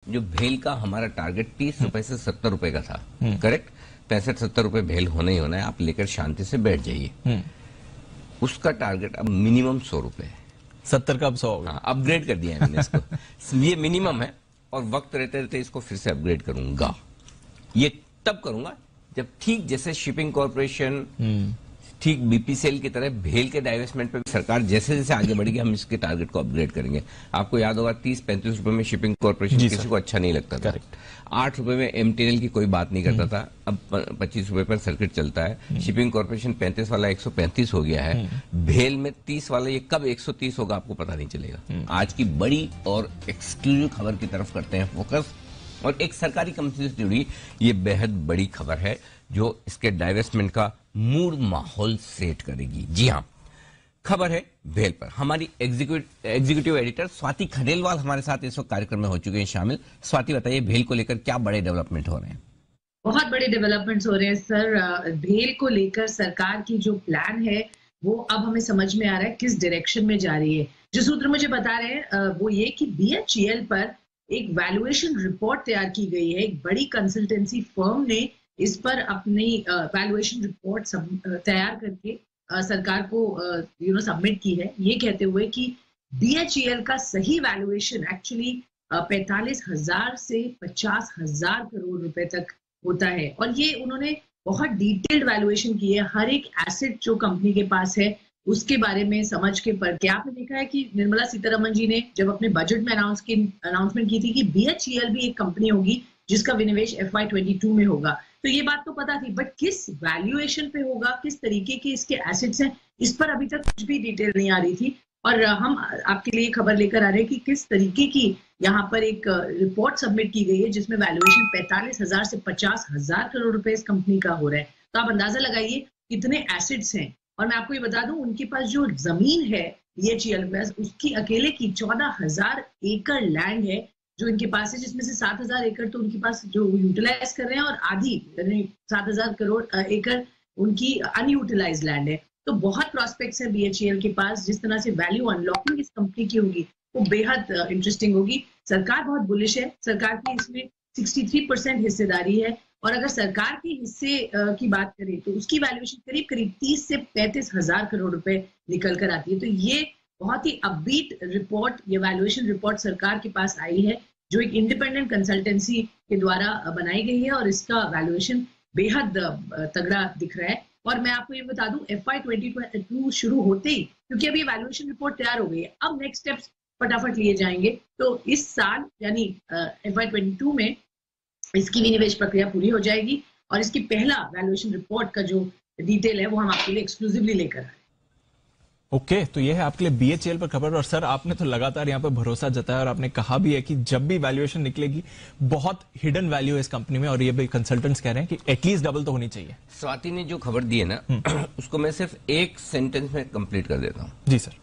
जो भेल का हमारा टारगेट 30 रुपए से 70 रुपए का था, करेक्ट। 65-70 रुपए भेल होना ही होना है, आप लेकर शांति से बैठ जाइए। उसका टारगेट अब मिनिमम 100 रुपए है। 70 का अब 100 होगा। हाँ, अपग्रेड कर दिया है मैंने इसको। ये मिनिमम है और वक्त रहते रहते इसको फिर से अपग्रेड करूंगा। ये तब करूंगा जब ठीक जैसे शिपिंग कॉर्पोरेशन, ठीक बीपीसीएल की तरह भेल के डाइवेस्टमेंट पे सरकार जैसे जैसे आगे बढ़ेगी हम इसके टारगेट को अपग्रेड करेंगे। आपको याद होगा 30-35 रुपए में शिपिंग कॉर्पोरेशन किसी को अच्छा नहीं लगता था। 8 रुपए में एमटीएनएल की कोई बात नहीं करता था, अब 25 रुपए पर सर्किट चलता है। शिपिंग कॉर्पोरेशन 35 वाला 135 हो गया है। भेल में 30 वाला ये कब 130 होगा आपको पता नहीं चलेगा। आज की बड़ी और एक्सक्लूसिव खबर की तरफ करते हैं फोकस, और एक सरकारी कंपनी से जुड़ी ये बेहद बड़ी खबर है जो इसके डाइवेस्टमेंट का मूड माहौल सेट करेगी। जी हाँ, खबर है भेल पर। हमारी एग्जीक्यूटिव एडिटर स्वाति खंडेलवाल हमारे साथ इस वक्त कार्यक्रम में हो चुके हैं शामिल। स्वाति, बताइए भेल को लेकर क्या बड़े डेवलपमेंट हो रहे हैं? बहुत बड़े डेवलपमेंट्स हो रहे हैं सर। भेल को लेकर सरकार की जो प्लान है वो अब हमें समझ में आ रहा है किस डायरेक्शन में जा रही है। जो सूत्र मुझे बता रहे हैं वो ये कि बीएचईएल पर एक वैल्यूएशन रिपोर्ट तैयार की गई है। एक बड़ी कंसल्टेंसी फर्म ने इस पर अपनी वैल्यूएशन रिपोर्ट तैयार करके सरकार को सबमिट की है, ये कहते हुए कि बीएचईएल का सही वैल्यूएशन एक्चुअली 45,000 से 50,000 करोड़ रुपए तक होता है। और ये उन्होंने बहुत डिटेल्ड वैल्यूएशन की है, हर एक एसेट जो कंपनी के पास है उसके बारे में समझ के पढ़ के। आपने देखा है कि निर्मला सीतारमण जी ने जब अपने बजट में अनाउंसमेंट की थी कि बीएचईएल भी एक कंपनी होगी जिसका विनिवेश FY22 में होगा, तो ये बात तो पता थी, बट किस वैल्यूएशन पे होगा, किस तरीके के इसके एसेट्स हैं, इस पर अभी तक कुछ भी डिटेल नहीं आ रही थी। और हम आपके लिए खबर लेकर आ रहे हैं कि किस तरीके की यहाँ पर एक रिपोर्ट सबमिट की गई है जिसमें वैल्यूएशन 45,000 से 50,000 करोड़ रुपए इस कंपनी का हो रहा है। तो आप अंदाजा लगाइए कितने एसेट्स हैं। और मैं आपको ये बता दूं, उनके पास जो जमीन है बीएचईएल में, उसकी अकेले की 14,000 एकड़ लैंड है जो इनके पास है, जिसमें से 7,000 एकड़ तो उनके पास जो यूटिलाइज कर रहे हैं और आधी 7,000 करोड़ एकड़ उनकी अनयूटिलाइज लैंड है। तो बहुत प्रॉस्पेक्ट्स है बीएचईएल के पास। जिस तरह से वैल्यू अनलॉकिंग इस कंपनी की होगी वो बेहद इंटरेस्टिंग होगी। सरकार बहुत बुलिश है, सरकार की इसमें 63% हिस्सेदारी है। और अगर सरकार के हिस्से की बात करें तो उसकी वैल्यूएशन करीब करीब 30 से 35,000 करोड़ रुपए निकल कर आती है। तो ये बहुत ही अपबीट रिपोर्ट, ये वैल्यूएशन रिपोर्ट सरकार के पास आई है जो एक इंडिपेंडेंट कंसल्टेंसी के द्वारा बनाई गई है, और इसका वैल्यूएशन बेहद तगड़ा दिख रहा है। और मैं आपको ये बता दूं, FY22 शुरू होते ही, क्योंकि अभी वैल्यूएशन रिपोर्ट तैयार हो गई है, अब नेक्स्ट स्टेप्स फटाफट लिए जाएंगे। तो इस साल यानी FY22 में इसकी विनिवेश प्रक्रिया पूरी हो जाएगी और इसकी पहला वैल्यूएशन रिपोर्ट का जो डिटेल है वो हम आपके लिए एक्सक्लूसिवली लेकर आए। ओके, तो ये है आपके लिए बीएचईएल पर खबर। और सर, आपने तो लगातार यहाँ पर भरोसा जताया और आपने कहा भी है कि जब भी वैल्यूएशन निकलेगी बहुत हिडन वैल्यू है इस कंपनी में, और ये भी कंसल्टेंट्स कह रहे हैं कि एटलीस्ट डबल तो होनी चाहिए। स्वाति ने जो खबर दी है ना उसको मैं सिर्फ एक सेंटेंस में कंप्लीट कर देता हूँ। जी सर।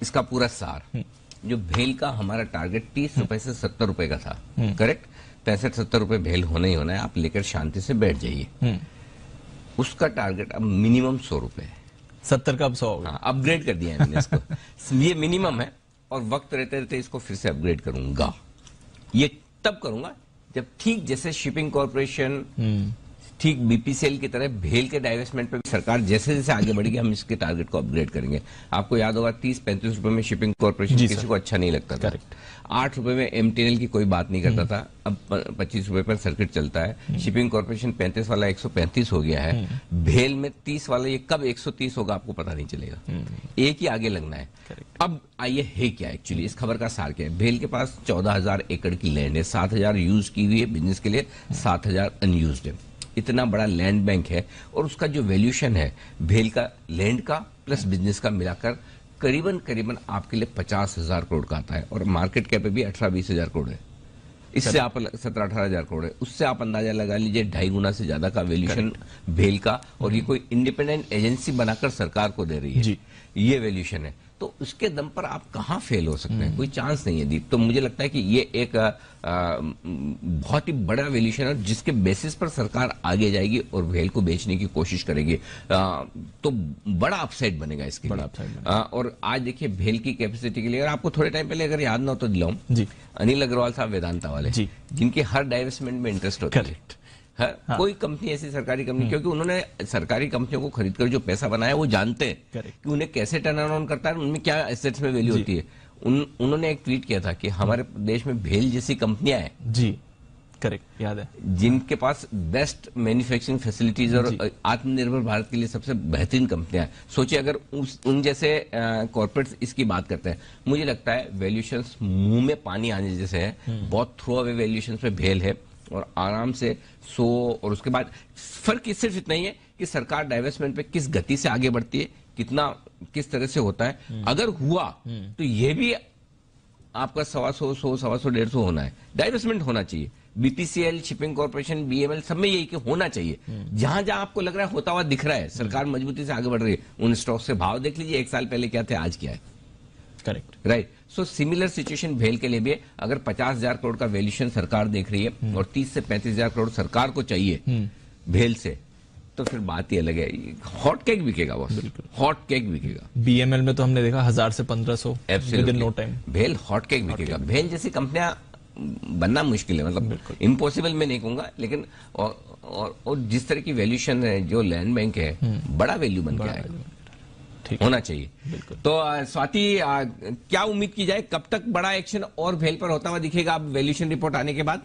इसका पूरा सार, जो भेल का हमारा टारगेट 30 रुपए से 70 रुपए का था, करेक्ट। 65-70 रुपए भेल होना ही होना है, आप लेकर शांति से बैठ जाइए। उसका टारगेट अब मिनिमम 100 रुपए है। 70 का अब 100 होगा। हाँ, अपग्रेड कर दिया है मैंने इसको। ये मिनिमम है और वक्त रहते रहते इसको फिर से अपग्रेड करूंगा। ये तब करूंगा जब ठीक जैसे शिपिंग कॉर्पोरेशन, ठीक बीपीसीएल की तरह भेल के डाइवेस्टमेंट पे सरकार जैसे जैसे आगे बढ़ेगी हम इसके टारगेट को अपग्रेड करेंगे। आपको याद होगा 30-35 रुपए में शिपिंग कॉर्पोरेशन किसी को अच्छा नहीं लगता था। 8 रुपए में एमटीएनएल की कोई बात नहीं करता था, अब 25 रुपए पर सर्किट चलता है। शिपिंग कॉर्पोरेशन 35 वाला 135 हो गया है। भेल में 30 वाला ये कब 130 होगा आपको पता नहीं चलेगा, एक ही आगे लगना है। अब आइए है क्या एक्चुअली, इस खबर का सार क्या है। भेल के पास 14,000 एकड़ की लैंड है, 7,000 यूज की हुई है बिजनेस के लिए, 7,000 अनयूज्ड है। इतना बड़ा लैंड बैंक है और उसका जो वैल्यूएशन है भेल का लैंड का प्लस बिजनेस का मिलाकर करीबन करीबन आपके लिए 50,000 करोड़ का आता है, और मार्केट कैप भी 18-20 हजार करोड़ है। इससे आप 17-18 हजार करोड़ है, उससे आप अंदाजा लगा लीजिए 2.5 गुना से ज्यादा का वैल्यूएशन भेल का, और ये कोई इंडिपेंडेंट एजेंसी बनाकर सरकार को दे रही है, ये वैल्यूएशन है। तो उसके दम पर आप कहां फेल हो सकते हैं? कोई चांस नहीं है दीप। तो मुझे लगता है कि ये एक बहुत ही बड़ा वैल्यूएशन है जिसके बेसिस पर सरकार आगे जाएगी और भेल को बेचने की कोशिश करेगी। तो बड़ा अपसाइड बनेगा इसके लिए। और आज देखिए भेल की कैपेसिटी के लिए, अगर आपको थोड़े टाइम पहले अगर याद ना हो तो दिलाऊं जी, अनिल अग्रवाल साहब वेदांता वाले जी, जिनके हर डाइवेस्टमेंट में इंटरेस्ट होता है। हाँ। कोई कंपनी ऐसी सरकारी कंपनी, क्योंकि उन्होंने सरकारी कंपनियों को खरीदकर जो पैसा बनाया वो जानते हैं कि उन्हें कैसे टर्न अराउंड करता है, उनमें क्या एसेट्स में वैल्यू होती है। उन्होंने एक ट्वीट किया था कि हमारे देश में भेल जैसी कंपनियां हैं जी, करेक्ट, याद है, जिनके पास बेस्ट मैन्युफैक्चरिंग फैसिलिटीज और आत्मनिर्भर भारत के लिए सबसे बेहतरीन कंपनियां हैं। सोचिए अगर उन जैसे कॉर्पोरेट्स इसकी बात करते हैं, मुझे लगता है वैल्यूएशंस मुंह में पानी आने जैसे है। बहुत थ्रो अवे वैल्यूएशंस पे भेल है और आराम से 100, और उसके बाद फर्क सिर्फ इतना ही है कि सरकार डाइवेस्टमेंट पे किस गति से आगे बढ़ती है, किस तरह से होता है। अगर हुआ तो ये भी आपका 125, 100, 125, 150 होना है, डाइवेस्टमेंट होना चाहिए। बीपीसीएल, शिपिंग कॉर्पोरेशन, बीएमएल, सब में यही कि होना चाहिए। जहां जहां आपको लग रहा है होता हुआ दिख रहा है, सरकार मजबूती से आगे बढ़ रही है, उन स्टॉक से भाव देख लीजिए, 1 साल पहले क्या थे, आज क्या है। Correct, right. So similar situation भेल के लिए भी है। अगर 50,000 करोड़ का वैल्यूएशन सरकार देख रही है और 30 से 35,000 करोड़ सरकार को चाहिए भेल से, तो फिर बात ही अलग है। हॉट केक बिकेगा बॉस, हॉट केक बिकेगा। बीएमएल में तो हमने देखा 1000 से 1500 विद इन नो टाइम। भेल हॉट केक बिकेगा। भेल जैसी कंपनियां बनना मुश्किल है, मतलब इम्पॉसिबल मैं नहीं कहूंगा, लेकिन और जिस तरह की वैल्यूएशन है जो लैंड बैंक है, बड़ा वैल्यू बन के आएगा, होना चाहिए। तो स्वाति, क्या उम्मीद की जाए, कब तक बड़ा एक्शन और भेल पर होता हुआ दिखेगा अब वैल्यूएशन रिपोर्ट आने के बाद?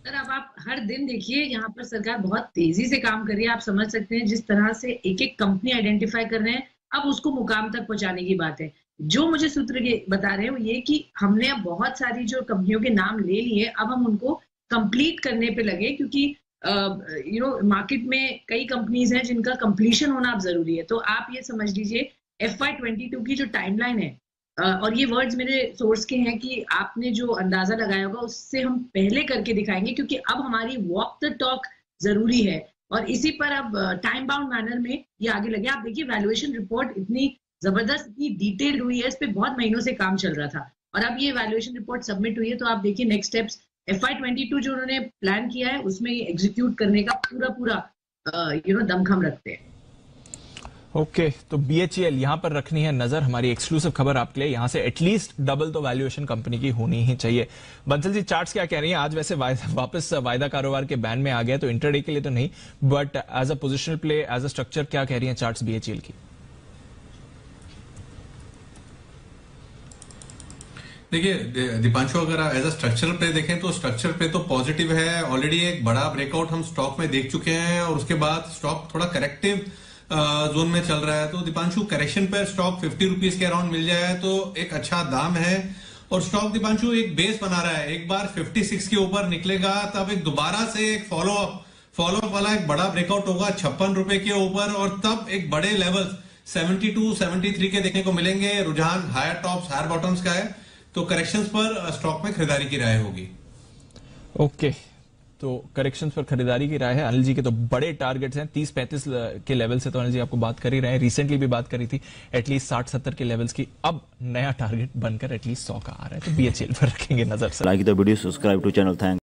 सर अब आप हर दिन देखिए, यहाँ पर सरकार बहुत तेजी से काम कर रही है। आप समझ सकते हैं जिस तरह से एक एक कंपनी आइडेंटिफाई कर रहे हैं, अब उसको मुकाम तक पहुंचाने की बात है। जो मुझे सूत्र बता रहे हैं वो ये कि हमने अब बहुत सारी जो कंपनियों के नाम ले लिए, अब हम उनको कंप्लीट करने पे लगे, क्योंकि मार्केट में कई कंपनीज हैं जिनका कंप्लीशन होना अब जरूरी है। तो आप ये समझ लीजिए FY22 की जो टाइमलाइन है, और ये वर्ड्स मेरे सोर्स के हैं कि आपने जो अंदाजा लगाया होगा उससे हम पहले करके दिखाएंगे, क्योंकि अब हमारी वॉक द टॉक जरूरी है और इसी पर अब टाइम बाउंड मैनर में ये आगे लगे। आप देखिए वैल्यूएशन रिपोर्ट इतनी जबरदस्त, इतनी डिटेल्ड हुई है, इस पे बहुत महीनों से काम चल रहा था और अब ये वैल्यूएशन रिपोर्ट सबमिट हुई है। तो आप देखिए नेक्स्ट स्टेप्स FY22 जो उन्होंने प्लान किया है उसमें एग्जीक्यूट करने का पूरा दमखम रखते हैं। ओके, तो BHEL यहां पर रखनी है नजर। हमारी एक्सक्लूसिव खबर आपके लिए, यहां से एटलीस्ट डबल तो वैल्यूएशन कंपनी की होनी ही चाहिए। बंसल जी, चार्ट्स क्या कह रही हैं? आज वैसे वापस वायदा कारोबार के बैन में आ गया, तो इंटरडे के लिए तो नहीं, but as a positional play, as a structure क्या कह रही हैं चार्ट्स BHEL की? देखिए दीपांशु, अगर एज अ स्ट्रक्चरल प्ले देखें तो स्ट्रक्चर प्ले तो पॉजिटिव है। ऑलरेडी एक बड़ा ब्रेकआउट हम स्टॉक में देख चुके हैं और उसके बाद स्टॉक थोड़ा करेक्टिव जोन में चल रहा है। तो दीपांशु, करेक्शन पर स्टॉक 50 रुपीज के अराउंड मिल जाए तो एक अच्छा दाम है। और स्टॉक दीपांशु एक बेस बना रहा है, एक बार 56 के ऊपर निकलेगा तब एक दोबारा से एक फॉलोअप वाला एक बड़ा ब्रेकआउट होगा 56 रुपए के ऊपर, और तब एक बड़े लेवल 72, 73 के देखने को मिलेंगे। रुझान हायर टॉप्स हायर बॉटम्स का है, तो करेक्शंस पर स्टॉक में खरीदारी की राय होगी। ओके, तो करेक्शंस पर खरीदारी की राय है। अनिल जी के तो बड़े टारगेट्स हैं 30-35 के लेवल से, तो अनिल जी आपको बात कर ही रहे हैं, रिसेंटली भी बात करी थी एटलीस्ट 60-70 के लेवल्स की। अब नया टारगेट बनकर एटलीस्ट 100 का आ रहा है, तो BHEL पर रखेंगे नजर। Like the video, subscribe to channel. Thank